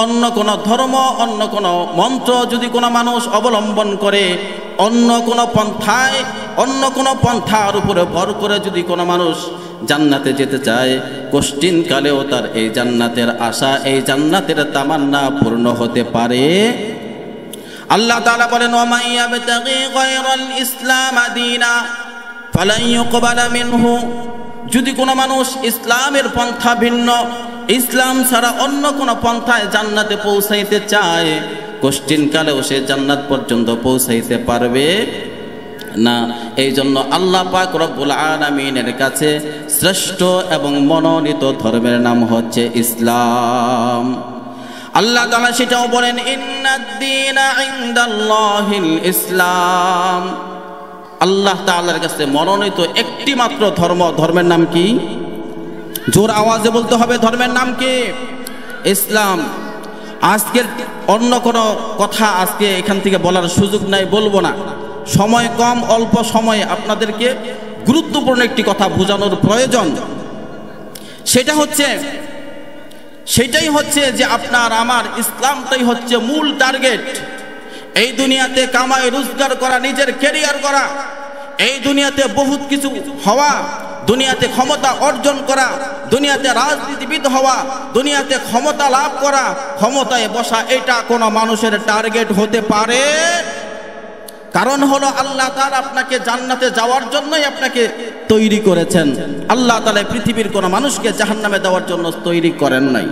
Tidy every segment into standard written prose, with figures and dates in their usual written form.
অন্য কোনো ধর্ম, অন্য কোনো মন্ত্র যদি কোনো মানুষ অবলম্বন করে, অন্য কোনো পন্থার উপরে ভর করে যদি কোনো মানুষ জান্নাতে যেতে চায়, কষ্টিনকালেও তার এই জান্নাতের আশা, এই জান্নাতের তামান্না পূর্ণ হতে পারে। আল্লাহ তাআলা বলেন, ওয়া ইয়াবতাগি গায়রাল ইসলাম দীনা ফালান ইউকবালা মিনহু। যদি কোনো মানুষ ইসলামের পন্থা ভিন্ন, ইসলাম ছাড়া অন্য কোনো পন্থায় জান্নাতে পৌঁছাইতে চায়, কষ্টিনকালেও সে জান্নাত পর্যন্ত পৌঁছাইতে পারবে না। এই জন্য আল্লাহ পাক রব্বুল আলামিনের কাছে শ্রেষ্ঠ এবং মনোনীত ধর্মের নাম হচ্ছে ইসলাম। আল্লাহ তাআলা সেটাও বলেন, ইন্নাদ-দীনা ইনদাল্লাহিল ইসলাম। আল্লাহ তাআলার কাছে মনোনীত একটি মাত্র ধর্মের নাম কি? জোর আওয়াজে বলতে হবে, ধর্মের নাম কি? ইসলাম। আজকের অন্য কোনো কথা আজকে এখান থেকে বলার সুযোগ নাই, বলবো না, সময় কম, অল্প সময়ে আপনাদেরকে গুরুত্বপূর্ণ একটি কথা বোঝানোর প্রয়োজন। সেটাই হচ্ছে যে আপনার আমার ইসলামটাই হচ্ছে মূল টার্গেট। এই দুনিয়াতে কামাই রোজগার করা, নিজের ক্যারিয়ার করা, এই দুনিয়াতে বহুত কিছু হওয়া, দুনিয়াতে ক্ষমতা অর্জন করা, দুনিয়াতে রাজনীতিবিদ হওয়া, দুনিয়াতে ক্ষমতা লাভ করা, ক্ষমতায় বসা, এটা কোনো মানুষের টার্গেট হতে পারে? কারণ হলো আল্লাহ তাআলা আপনাকে জান্নাতে যাওয়ার জন্যই আপনাকে তৈরি করেছেন। আল্লাহ তাআলা পৃথিবীর কোনো মানুষকে জাহান্নামে দেওয়ার জন্য তৈরি করেন নাই।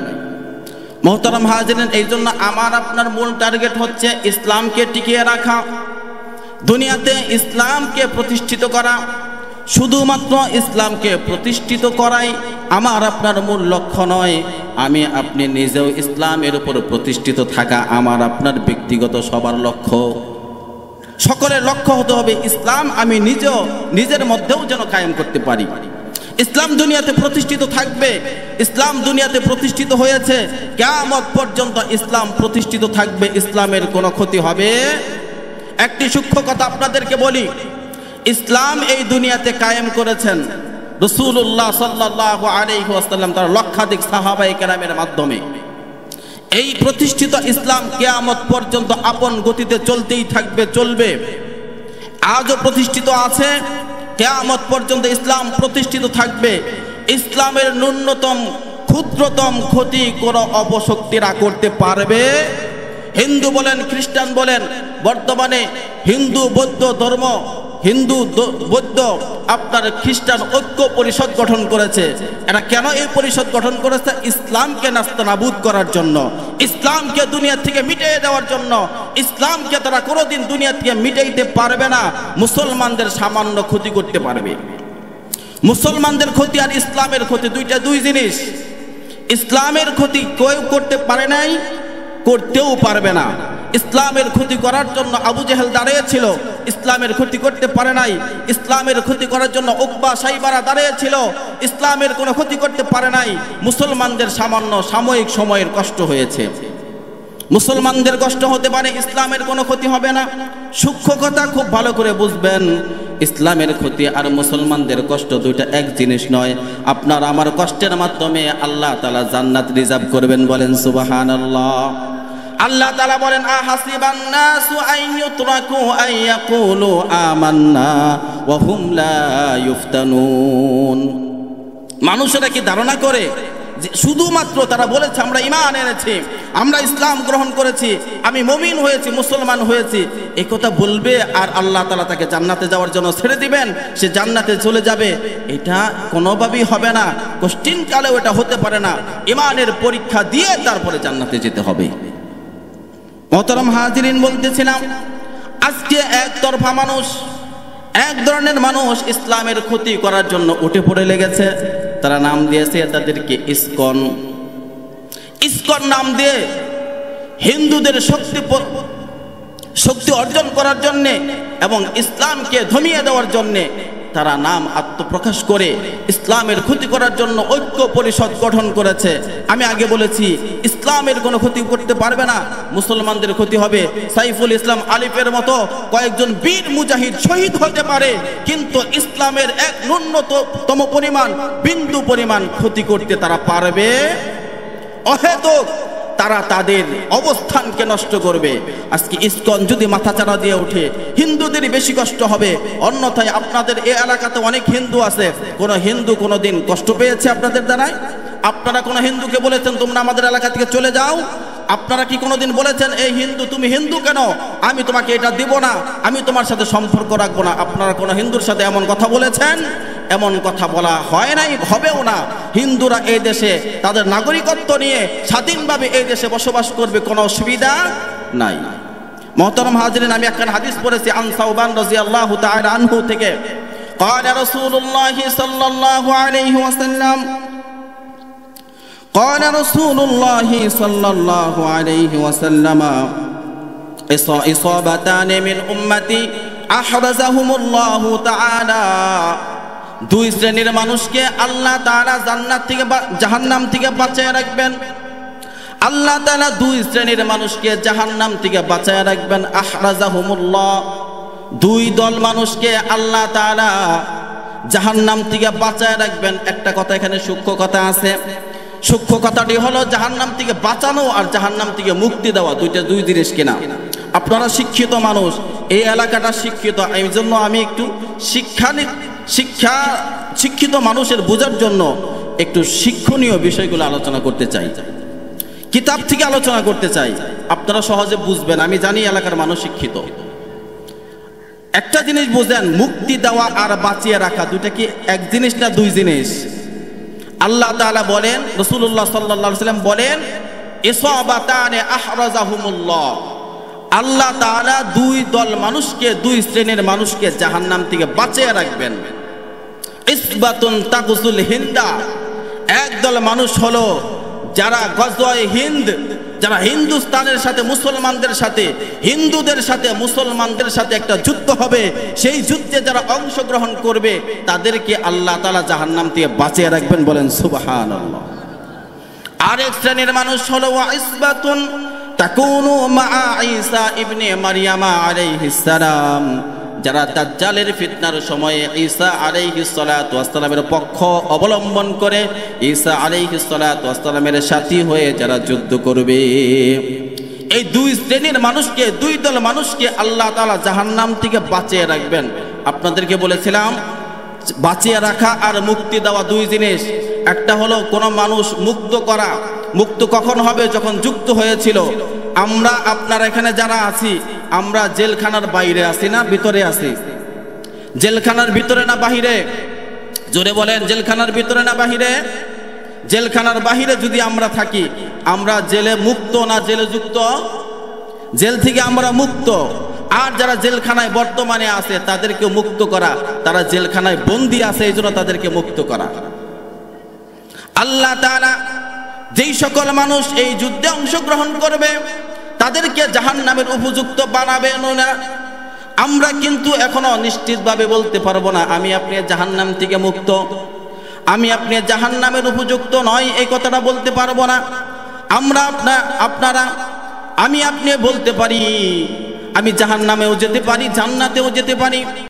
মোহতারাম হাজিরিন, এই জন্য আমার আপনার মূল টার্গেট হচ্ছে ইসলামকে টিকিয়ে রাখা, দুনিয়াতে ইসলামকে প্রতিষ্ঠিত করা। শুধুমাত্র ইসলামকে প্রতিষ্ঠিত করাই আমার আপনার মূল লক্ষ্য নয়। আমি আপনি নিজেও ইসলামের উপর প্রতিষ্ঠিত থাকা আমার আপনার ব্যক্তিগত সবার লক্ষ্য। সকলের লক্ষ্য হতে হবে ইসলাম আমি নিজের মধ্যেও যেন কায়েম করতে পারি। ইসলাম দুনিয়াতে প্রতিষ্ঠিত থাকবে, ইসলাম দুনিয়াতে প্রতিষ্ঠিত হয়েছে, কিয়ামত পর্যন্ত ইসলাম প্রতিষ্ঠিত থাকবে, ইসলামের কোনো ক্ষতি হবে। একটি সূক্ষ্ম কথা আপনাদেরকে বলি, ইসলাম এই দুনিয়াতে কায়েম করেছেন রাসূলুল্লাহ সাল্লাল্লাহু আলাইহি ওয়াসাল্লাম তার লক্ষাধিক সাহাবায়ে কেরামের মাধ্যমে। এই প্রতিষ্ঠিত ইসলাম কিয়ামত পর্যন্ত আপন গতিতে চলতেই থাকবে, চলবে। আজও প্রতিষ্ঠিত আছে, কিয়ামত পর্যন্ত ইসলাম প্রতিষ্ঠিত থাকবে। ইসলামের ন্যূনতম ক্ষুদ্রতম ক্ষতি কোনো অপশক্তিরা করতে পারবে? হিন্দু বলেন, খ্রিস্টান বলেন, বর্তমানে হিন্দু বৌদ্ধ ধর্ম, হিন্দু বৌদ্ধ আপনার খ্রিস্টান ঐক্য পরিষদ গঠন করেছে। এরা কেন এই পরিষদ গঠন করেছে? ইসলামকে নাস্তানাবুদ করার জন্য, ইসলামকে দুনিয়া থেকে মিটিয়ে দেওয়ার জন্য। ইসলামকে তারা কোনোদিন দুনিয়া থেকে মিটাইতে পারবে না, মুসলমানদের সামান্য ক্ষতি করতে পারবে। মুসলমানদের ক্ষতি আর ইসলামের ক্ষতি দুই জিনিস। ইসলামের ক্ষতি কেউ করতে পারে নাই, করতেও পারবে না। ইসলামের ক্ষতি করার জন্য আবু জেহেল দাঁড়িয়েছিল, ইসলামের ক্ষতি করতে পারে নাই। ইসলামের ক্ষতি করার জন্য উকবা সাইবারা দাঁড়িয়েছিল, ইসলামের কোনো ক্ষতি করতে পারে নাই। মুসলমানদের সাময়িক সময়ের কষ্ট হয়েছে, মুসলমানদের কষ্ট হতে পারে, ইসলামের কোনো ক্ষতি হবে না। সূক্ষ্ম কথা খুব ভালো করে বুঝবেন, ইসলামের ক্ষতি আর মুসলমানদের কষ্ট দুইটা এক জিনিস নয়। আপনার আমার কষ্টের মাধ্যমে আল্লাহ তাআলা জান্নাত রিজার্ভ করবেন, বলেন সুবহানাল্লাহ। আল্লাহ তাআলা বলেন, আহাসিবান নাসু আন ইউতরাকু আন ইয়াকুলু আমান্না ওয়া হুম লা ইফতানুন। মানুষেরা কি ধারণা করে যে শুধুমাত্র তারা বলেছে আমরা ঈমান এনেছি, আমরা ইসলাম গ্রহণ করেছি, আমি মুমিন হয়েছি, মুসলমান হয়েছি, এই কথা বলবে আর আল্লাহ তাআলা তাকে জান্নাতে যাওয়ার জন্য ছেড়ে দিবেন, সে জান্নাতে চলে যাবে? এটা কোনোভাবেই হবে না, কষ্টিনকালেও এটা হতে পারে না। ঈমানের পরীক্ষা দিয়ে তারপরে জান্নাতে যেতে হবে। মোহতারাম হাজিরিন, বলতেছিলাম আজকে একতরফা মানুষ, এক ধরনের মানুষ ইসলামের ক্ষতি করার জন্য উঠে পড়ে লেগেছে। তারা নাম দিয়েছে তাদেরকে ইসকন। ইসকন নাম দিয়ে হিন্দুদের শক্তি অর্জন করার জন্যে এবং ইসলামকে ধমিয়ে দেওয়ার জন্যে তারা নাম আত্মপ্রকাশ করে ইসলামের ক্ষতি করার জন্য ঐক্য পরিষদ গঠন করেছে। আমি আগে বলেছি ইসলামের কোনো ক্ষতি করতে পারবে না, মুসলমানদের ক্ষতি হবে। সাইফুল ইসলাম আলিফের মতো কয়েকজন বীর মুজাহিদ শহীদ হতে পারে, কিন্তু ইসলামের এক ন্যূনতম পরিমাণ, বিন্দু পরিমাণ ক্ষতি করতে তারা পারবে? অহেতুক তারা তাদের অবস্থানকে নষ্ট করবে। আজকে ইসকন যদি মাথাচাড়া দিয়ে ওঠে হিন্দুদেরই বেশি কষ্ট হবে, অন্যথায় আপনাদের এই এলাকাতে অনেক হিন্দু আছে, কোনো হিন্দু কোনোদিন কষ্ট পেয়েছে আপনাদের দ্বারায়? আপনারা কোনো হিন্দুকে বলেছেন তোমরা আমাদের এলাকা থেকে চলে যাও? আপনারা কি কোনোদিন বলেছেন এই হিন্দু তুমি হিন্দু কেন, আমি তোমাকে এটা দিব না, আমি তোমার সাথে সম্পর্ক রাখবো না? আপনারা কোনো হিন্দুর সাথে এমন কথা বলেছেন? এমন কথা বলা হয় নাই, হবেও না। হিন্দুরা এই দেশে তাদের নাগরিকত্ব নিয়ে স্বাধীনভাবে এই দেশে বসবাস করবে, কোনো অসুবিধা নাই। মুহতারাম হাজিরিন, আমি একটা হাদিস পড়েছি আন সাওবান রাদিয়াল্লাহু তাআলা আনহু থেকে, قال رسول الله صلى الله عليه وسلم قال رسول الله صلى الله عليه وسلم إصابتان من أمتي أحرزهم الله تعالى দুই শ্রেণীর মানুষকে আল্লাহ তাআলা জান্নাত থেকে জাহান্নাম থেকে বাঁচিয়ে রাখবেন। আল্লাহ তাআলা দুই শ্রেণীর মানুষকে জাহান্নাম থেকে বাঁচিয়ে রাখবেন। আহরাজাহুমুল্লাহ, দুই দল মানুষকে আল্লাহ তাআলা জাহান্নাম থেকে বাঁচিয়ে রাখবেন। একটা কথা এখানে সূক্ষ্ম কথা আছে, সূক্ষ্ম কথাটি হলো জাহান্নাম থেকে বাঁচানো আর জাহান্নাম থেকে মুক্তি দেওয়া দুই জিনিস কিনা। আপনারা শিক্ষিত মানুষ, এই এলাকাটা শিক্ষিত, এই জন্য আমি একটু শিক্ষিত মানুষের বোঝার জন্য একটু শিক্ষণীয় বিষয়গুলো আলোচনা করতে চাই, কিতাব থেকে আলোচনা করতে চাই, আপনারা সহজে বুঝবেন। আমি জানি এলাকার মানুষ শিক্ষিত। একটা জিনিস বুঝেন, মুক্তি দেওয়া আর বাঁচিয়ে রাখা দুইটা কি এক জিনিস না দুই জিনিস? আল্লাহ তাআলা বলেন, রাসূলুল্লাহ সাল্লাল্লাহু আলাইহি ওয়াসাল্লাম বলেন, ইসাবাতানে আহরাজাহুমুল্লাহ, আল্লাহ তাআলা দুই দল মানুষকে, দুই শ্রেণীর মানুষকে জাহান্নাম থেকে বাঁচিয়ে রাখবেন। ইসবাতুন তাকসুল হিন্দা, একদল মানুষ হলো যারা গজওয়ে হিন্দ, যারা হিন্দুস্তানের সাথে মুসলমানদের সাথে, হিন্দুদের সাথে মুসলমানদের সাথে একটা যুদ্ধ হবে, সেই যুদ্ধে যারা অংশগ্রহণ করবে তাদেরকে আল্লাহ তাআলা জাহান্নাম থেকে বাঁচিয়ে রাখবেন, বলেন সুবহানাল্লাহ। আরেক শ্রেণীর মানুষ হলো ইসবাতুন তাকুনু মা ঈসা ইবনে মারইয়াম আলাইহিস সালাম, যারা দাজ্জালের ফিতনার সময়ে ঈসা আলাইহিস সালাতু ওয়াস সালামের পক্ষ অবলম্বন করে ঈসা আলাইহিস সালাতু ওয়াস সালামের সাথী হয়ে যারা যুদ্ধ করবে। এই দুই শ্রেণীর মানুষকে, দুই দল মানুষকে আল্লাহ তাআলা জাহান্নাম থেকে বাঁচিয়ে রাখবেন। আপনাদেরকে বলেছিলাম বাঁচিয়ে রাখা আর মুক্তি দেওয়া দুই জিনিস। একটা হলো কোন মানুষ মুক্ত করা, মুক্ত কখন হবে? যখন যুক্ত হয়েছিল। আমরা আপনারা এখানে যারা আছি, আমরা জেলখানার বাইরে আছি না ভিতরে আছি? জেলখানার ভিতরে না বাহিরে? জোরে বলেন, জেলখানার ভিতরে না বাহিরে? জেলখানার বাহিরে যদি আমরা থাকি, আমরা জেলে মুক্ত না জেলে যুক্ত? জেল থেকে আমরা মুক্ত। আর যারা জেলখানায় বর্তমানে আছে তাদেরকে মুক্ত করা, তারা জেলখানায় বন্দী আছে, এই জন্য তাদেরকে মুক্ত করা। আল্লাহ তাআলা যেই সকল মানুষ এই যুদ্ধে অংশগ্রহণ করবে তাদেরকে জাহান্নামের উপযুক্ত বানাবেন না। আমরা কিন্তু এখনো নিশ্চিতভাবে বলতে পারবো না আমি আপনি জাহান্নাম থেকে মুক্ত, আমি আপনি জাহান্নামের উপযুক্ত নয়, এই কথাটা বলতে পারবো না। আমরা আপনারা আমি আপনি বলতে পারি আমি জাহান্নামেও যেতে পারি, জান্নাতেও যেতে পারি।